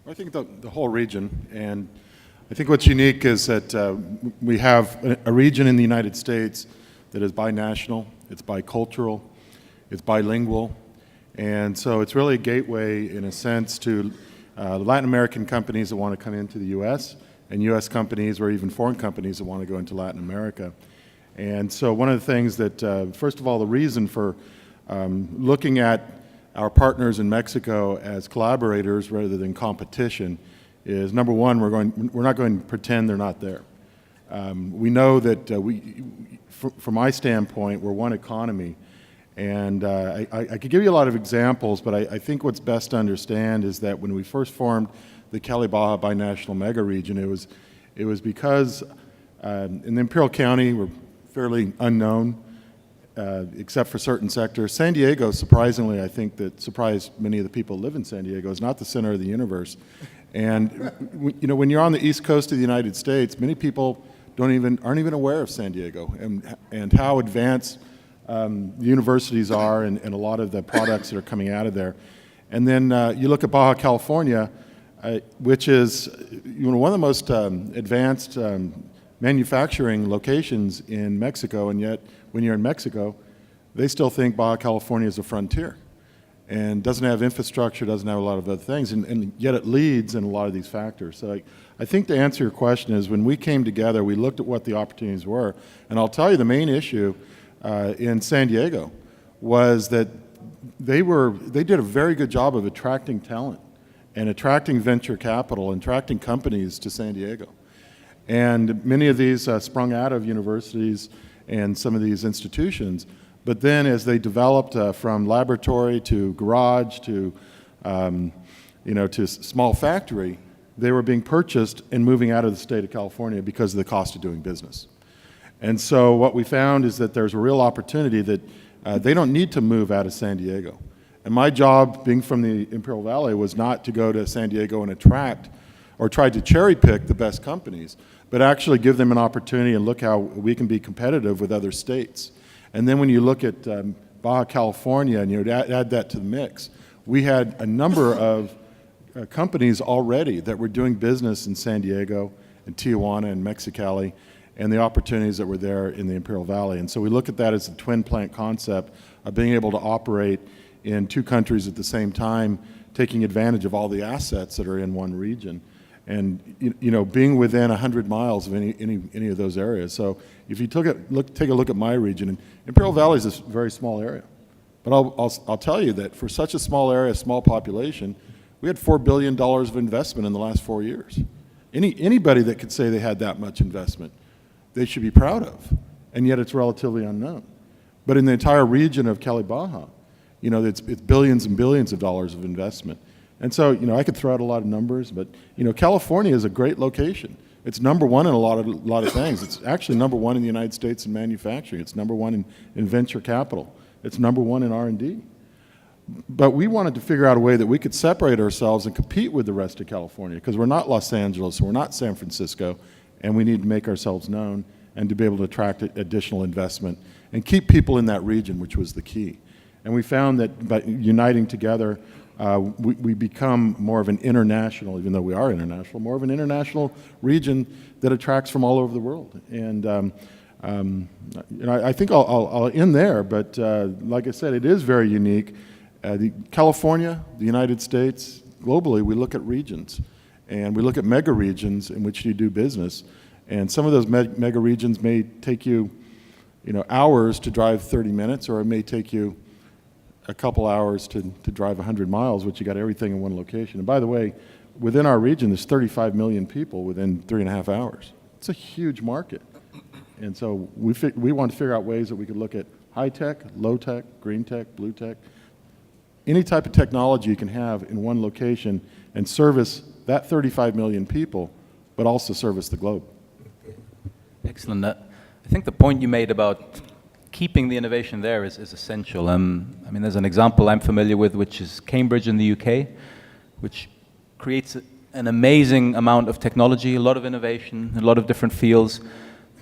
Speaker 9: I think the whole region, and I think what's unique is that we have a region in the United States that is binational, it's bicultural, it's bilingual, and so it's really a gateway in a sense to Latin American companies that want to come into the US, and US companies or even foreign companies that want to go into Latin America. And so one of the things that, first of all, the reason for looking at our partners in Mexico as collaborators rather than competition is, number one, we're not going to pretend they're not there. We know that from my standpoint, we're one economy. And I could give you a lot of examples, but I think what's best to understand is that when we first formed the Cali-Baja binational mega region, it was because in the Imperial County, we're fairly unknown, except for certain sectors. San Diego, surprisingly, I think that surprised many of the people who live in San Diego, is not the center of the universe. And you know, when you're on the east coast of the United States, many people aren't even aware of San Diego and how advanced the universities are and a lot of the products that are coming out of there. And then you look at Baja California, which is one of the most advanced manufacturing locations in Mexico, and yet when you're in Mexico, they still think Baja California is a frontier and doesn't have infrastructure, doesn't have a lot of other things, and yet it leads in a lot of these factors. So I think to answer your question is, when we came together, we looked at what the opportunities were, and I'll tell you the main issue in San Diego was that they did a very good job of attracting talent and attracting venture capital and attracting companies to San Diego. And many of these sprung out of universities and some of these institutions. But then as they developed from laboratory to garage to, to small factory, they were being purchased and moving out of the state of California because of the cost of doing business. And so what we found is that there's a real opportunity that they don't need to move out of San Diego. And my job, being from the Imperial Valley, was not to go to San Diego and attract or try to cherry pick the best companies, but actually give them an opportunity and look how we can be competitive with other states. And then when you look at Baja California and you add that to the mix, we had a number of companies already that were doing business in San Diego and Tijuana and Mexicali, and the opportunities that were there in the Imperial Valley. And so we look at that as a twin plant concept of being able to operate in two countries at the same time, taking advantage of all the assets that are in one region. And being within 100 miles of any of those areas. So if you take a look at my region, and Imperial Valley is a very small area, but I'll tell you that for such a small area, small population, we had $4 billion of investment in the last 4 years. Anybody that could say they had that much investment, they should be proud of, and yet it's relatively unknown. But in the entire region of Cali-Baja, it's billions and billions of dollars of investment. And so, I could throw out a lot of numbers, but, California is a great location. It's number one in a lot of things. It's actually number one in the United States in manufacturing. It's number one in venture capital. It's number one in R&D. But we wanted to figure out a way that we could separate ourselves and compete with the rest of California, because we're not Los Angeles, we're not San Francisco, and we need to make ourselves known and to be able to attract additional investment and keep people in that region, which was the key. And we found that by uniting together, we become more of an international, even though we are international, more of an international region that attracts from all over the world. And I think I'll end there, but like I said, it is very unique. California, the United States, globally, we look at regions, and we look at mega regions in which you do business. And some of those mega regions may take you hours to drive 30 minutes, or it may take you a couple hours to drive 100 miles, which you got everything in one location. And by the way, within our region, there's 35 million people within 3.5 hours. It's a huge market. And so we want to figure out ways that we could look at high tech, low tech, green tech, blue tech, any type of technology you can have in one location and service that 35 million people, but also service the globe.
Speaker 2: Excellent. I think the point you made about keeping the innovation there is essential. I mean, there's an example I'm familiar with, which is Cambridge in the UK, which creates an amazing amount of technology, a lot of innovation, a lot of different fields,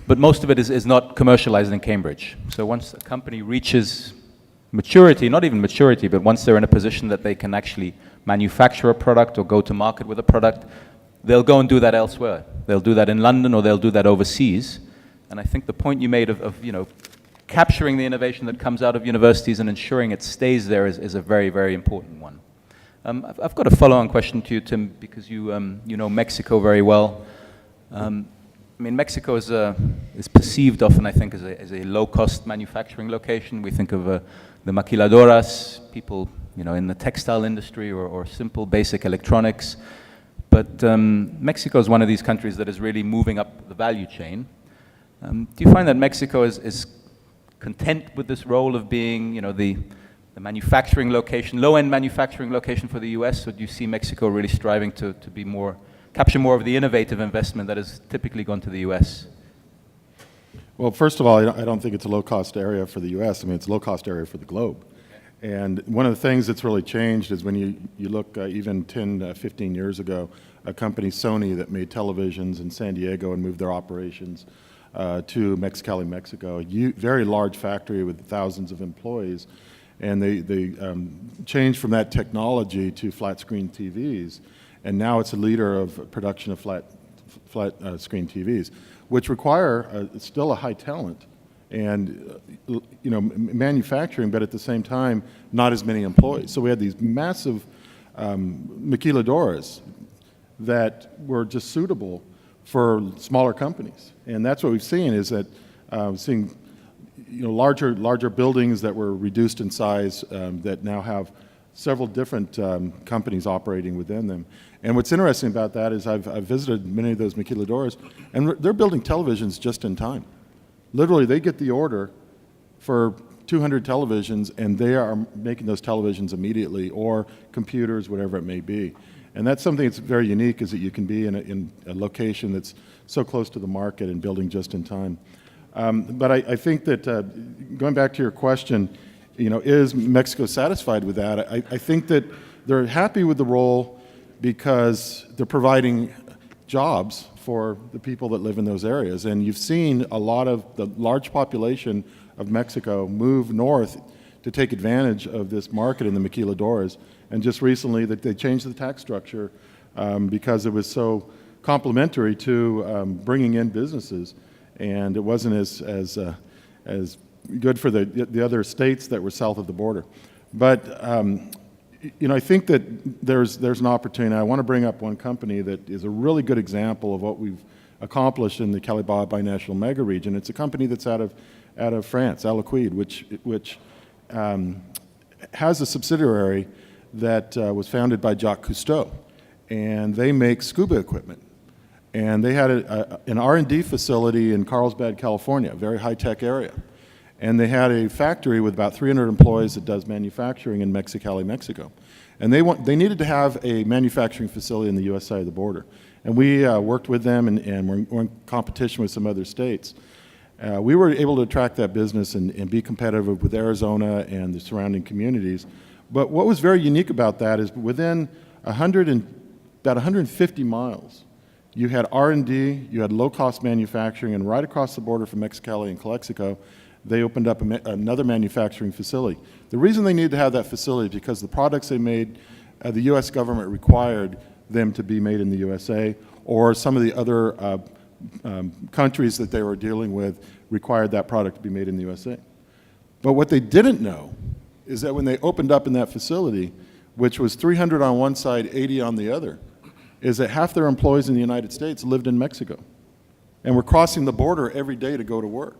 Speaker 2: but most of it is not commercialized in Cambridge. So once a company reaches maturity, not even maturity, but once they're in a position that they can actually manufacture a product or go to market with a product, they'll go and do that elsewhere. They'll do that in London or they'll do that overseas. And I think the point you made of capturing the innovation that comes out of universities and ensuring it stays there is a very, very important one. I've got a follow-on question to you, Tim, because you know Mexico very well. I mean, Mexico is perceived often, I think, as a low-cost manufacturing location. We think of the maquiladoras, people in the textile industry or simple basic electronics. But Mexico is one of these countries that is really moving up the value chain. Do you find that Mexico is content with this role of being, the manufacturing location, low-end manufacturing location for the US, or do you see Mexico really striving to be capture more of the innovative investment that has typically gone to the US?
Speaker 9: Well, first of all, I don't think it's a low-cost area for the US. I mean, it's a low-cost area for the globe. And one of the things that's really changed is when you look even 10, 15 years ago, a company, Sony, that made televisions in San Diego and moved their operations to Mexicali, Mexico, a very large factory with thousands of employees. And they changed from that technology to flat-screen TVs. And now it's a leader of production of flat-screen TVs, which require still a high talent and manufacturing, but at the same time, not as many employees. So we had these massive maquiladoras that were just suitable for smaller companies. And that's what we've seen, is that seeing larger buildings that were reduced in size that now have several different companies operating within them. And what's interesting about that is I've visited many of those maquiladoras, and they're building televisions just in time. Literally, they get the order for 200 televisions, and they are making those televisions immediately, or computers, whatever it may be. And that's something that's very unique, is that you can be in a location that's so close to the market and building just in time. But I think that, going back to your question, is Mexico satisfied with that? I think that they're happy with the role because they're providing jobs for the people that live in those areas. And you've seen a lot of the large population of Mexico move north to take advantage of this market in the maquiladoras. And just recently, that they changed the tax structure because it was so complementary to bringing in businesses, and it wasn't as good for the other states that were south of the border. But I think that there's an opportunity. I want to bring up one company that is a really good example of what we've accomplished in the Calais binational mega region. It's a company that's out of France, Aliquid, which has a subsidiary that was founded by Jacques Cousteau, and they make scuba equipment. And they had an R&D facility in Carlsbad, California, a very high-tech area. And they had a factory with about 300 employees that does manufacturing in Mexicali, Mexico. And they needed to have a manufacturing facility in the U.S. side of the border. And we worked with them, and we're in competition with some other states. We were able to attract that business and be competitive with Arizona and the surrounding communities. But what was very unique about that is within about 150 miles, you had R&D, you had low-cost manufacturing, and right across the border from Mexicali and Calexico, they opened up another manufacturing facility. The reason they needed to have that facility is because the products they made, the U.S. government required them to be made in the USA, or some of the other countries that they were dealing with required that product to be made in the USA. But what they didn't know is that when they opened up in that facility, which was 300 on one side, 80 on the other, is that half their employees in the United States lived in Mexico and were crossing the border every day to go to work.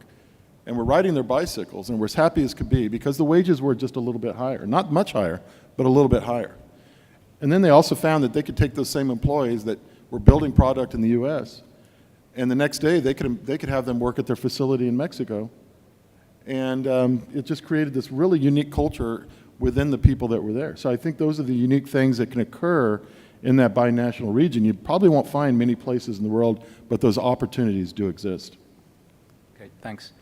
Speaker 9: and were riding their bicycles and were as happy as could be because the wages were just a little bit higher. Not much higher, but a little bit higher. And then they also found that they could take those same employees that were building product in the US, and the next day they could have them work at their facility in Mexico. And it just created this really unique culture within the people that were there. So I think those are the unique things that can occur in that binational region. You probably won't find many places in the world, but those opportunities do exist.
Speaker 2: Okay, thanks.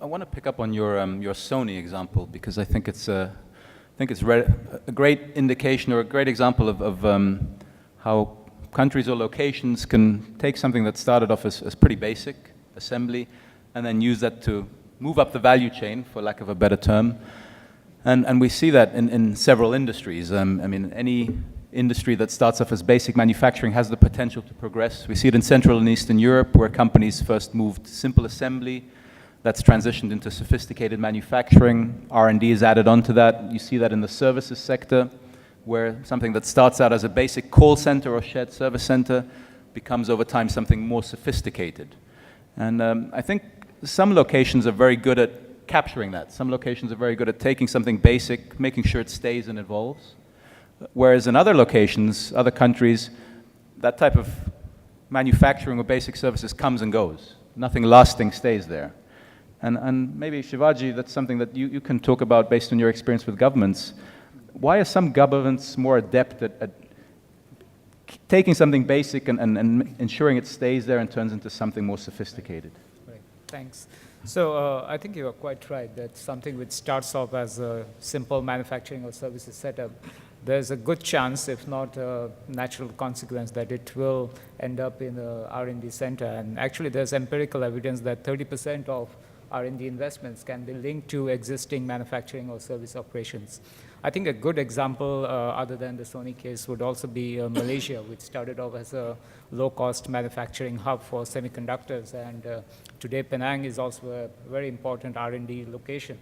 Speaker 2: I want to pick up on your Sony example, because I think it's a great indication or a great example of how countries or locations can take something that started off as pretty basic, assembly, and then use that to move up the value chain, for lack of a better term. And we see that in several industries. I mean, any industry that starts off as basic manufacturing has the potential to progress. We see it in Central and Eastern Europe, where companies first moved simple assembly. That's transitioned into sophisticated manufacturing. R&D is added onto that. You see that in the services sector, where something that starts out as a basic call center or shared service center becomes over time something more sophisticated. And I think some locations are very good at capturing that. Some locations are very good at taking something basic, making sure it stays and evolves. Whereas in other locations, other countries, that type of manufacturing or basic services comes and goes. Nothing lasting stays there. And maybe, Shivaji, that's something that you can talk about based on your experience with governments. Why are some governments more adept at taking something basic and ensuring it stays there and turns into something more sophisticated?
Speaker 6: Right. Thanks. So I think you are quite right that something which starts off as a simple manufacturing or services setup, there's a good chance, if not a natural consequence, that it will end up in a R&D center. And actually, there's empirical evidence that 30% of R&D investments can be linked to existing manufacturing or service operations. I think a good example, other than the Sony case, would also be Malaysia, which started off as a low-cost manufacturing hub for semiconductors. And today, Penang is also a very important R&D location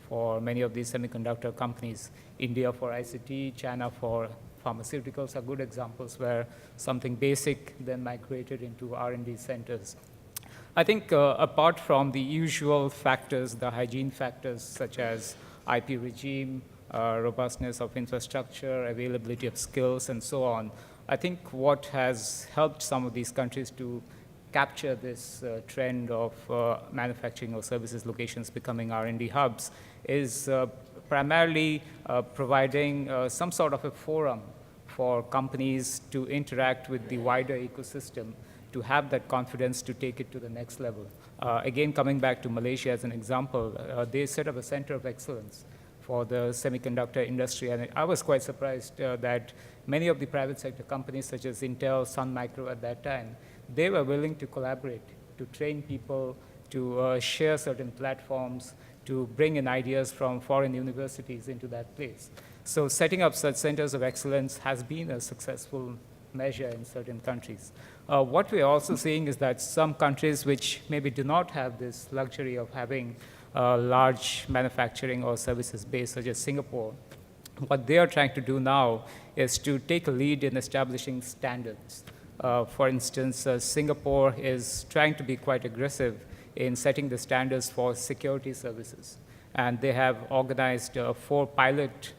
Speaker 6: for many of these semiconductor companies. India for ICT, China for pharmaceuticals are good examples where something basic then migrated into R&D centers. I think apart from the usual factors, the hygiene factors such as IP regime, robustness of infrastructure, availability of skills, and so on, I think what has helped some of these countries to capture this trend of manufacturing or services locations becoming R&D hubs is primarily providing some sort of a forum for companies to interact with the wider ecosystem, to have that confidence to take it to the next level. Again, coming back to Malaysia as an example, they set up a center of excellence for the semiconductor industry. And I was quite surprised that many of the private sector companies such as Intel, Sun Micro at that time, they were willing to collaborate, to train people, to share certain platforms, to bring in ideas from foreign universities into that place. So setting up such centers of excellence has been a successful measure in certain countries. What we're also seeing is that some countries which maybe do not have this luxury of having large manufacturing or services base, such as Singapore, what they are trying to do now is to take a lead in establishing standards. For instance, Singapore is trying to be quite aggressive in setting the standards for security services. And they have organized 4 pilot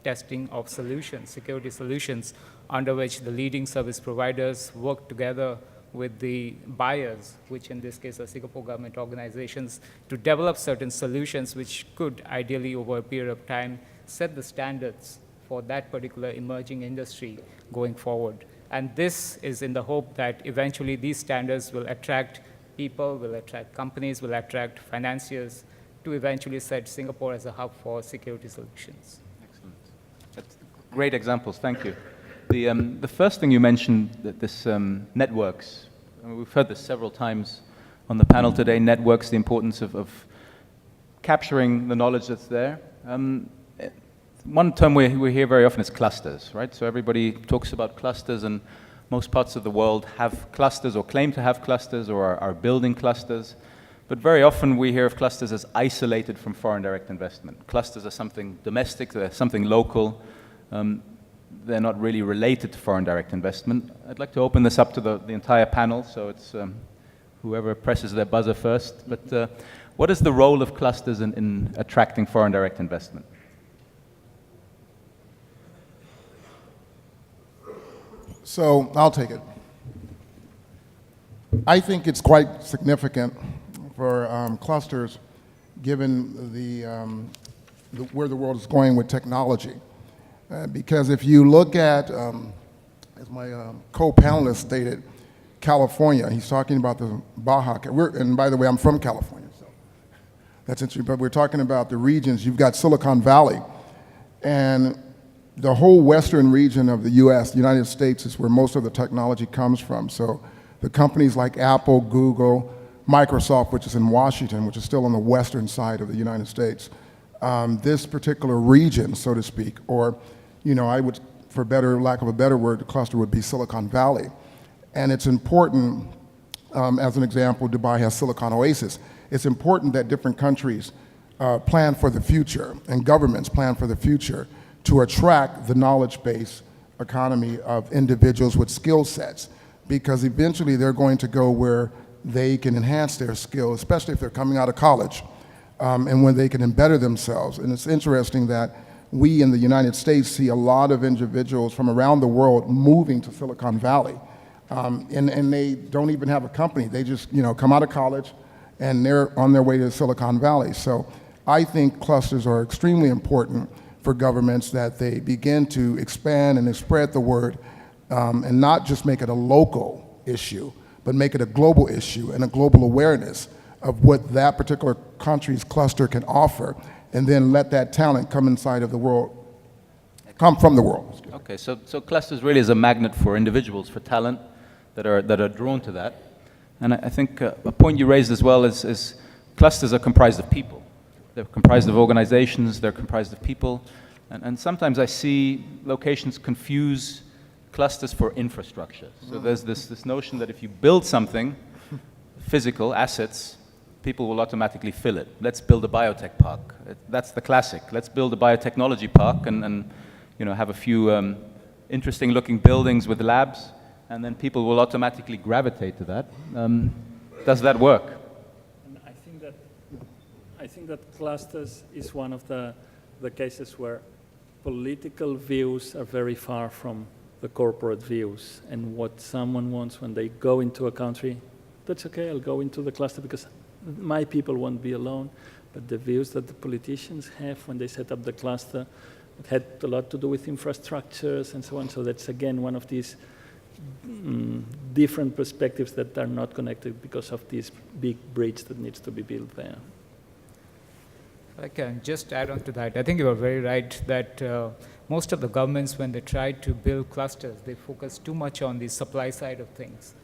Speaker 6: testing of solutions, security solutions, under which the leading service providers work together with the buyers, which in this case are Singapore government organizations, to develop certain solutions which could ideally, over a period of time, set the standards for that particular emerging industry going forward. And this is in the hope that eventually these standards will attract people, will attract companies, will attract financiers to eventually set Singapore as a hub for security solutions.
Speaker 2: Excellent. That's great examples, thank you. The first thing you mentioned, that this networks, I mean, we've heard this several times on the panel today, networks, the importance of capturing the knowledge that's there. One term we hear very often is clusters, right? So everybody talks about clusters, and most parts of the world have clusters or claim to have clusters or are building clusters. But very often we hear of clusters as isolated from foreign direct investment. Clusters are something domestic, they're something local. They're not really related to foreign direct investment. I'd like to open this up to the entire panel, so it's whoever presses their buzzer first. But What is the role of clusters in attracting foreign direct investment?
Speaker 8: So I'll take it. I think it's quite significant for clusters, given where the world is going with technology. Because if you look at, as my co-panelist stated, California, he's talking about the Baja, and by the way, I'm from California, so that's interesting, but we're talking about the regions. You've got Silicon Valley, and the whole western region of the US, the United States, is where most of the technology comes from. So the companies like Apple, Google, Microsoft, which is in Washington, which is still on the western side of the United States, this particular region, so to speak, or, I would, for lack of a better word, the cluster would be Silicon Valley. And it's important, as an example, Dubai has Silicon Oasis. It's important that different countries plan for the future and governments plan for the future to attract the knowledge-based economy of individuals with skill sets, because eventually they're going to go where they can enhance their skills, especially if they're coming out of college, and when they can better themselves. And it's interesting that we in the United States see a lot of individuals from around the world moving to Silicon Valley, and they don't even have a company. They just come out of college, and they're on their way to Silicon Valley. So I think clusters are extremely important for governments, that they begin to expand and spread the word, and not just make it a local issue, but make it a global issue and a global awareness of what that particular country's cluster can offer, and then let that talent come inside of the world, come from the world.
Speaker 2: Okay, so clusters really is a magnet for individuals, for talent that are drawn to that. And I think a point you raised as well is clusters are comprised of people. They're comprised of organizations, they're comprised of people, and sometimes I see locations confuse clusters for infrastructure. So there's this notion that if you build something, physical assets, people will automatically fill it. Let's build a biotech park. That's the classic. Let's build a biotechnology park and have a few interesting looking buildings with labs, and then people will automatically gravitate to that. Does that work?
Speaker 3: I think that clusters is one of the cases where political views are very far from the corporate views, and what someone wants when they go into a country, that's okay, I'll go into the cluster because my people won't be alone. But the views that the politicians have when they set up the cluster, it had a lot to do with infrastructures and so on. So that's again one of these different perspectives that are not connected because of this big bridge that needs to be built there.
Speaker 6: I can just add on to that. I think you are very right that most of the governments, when they try to build clusters, they focus too much on the supply side of things.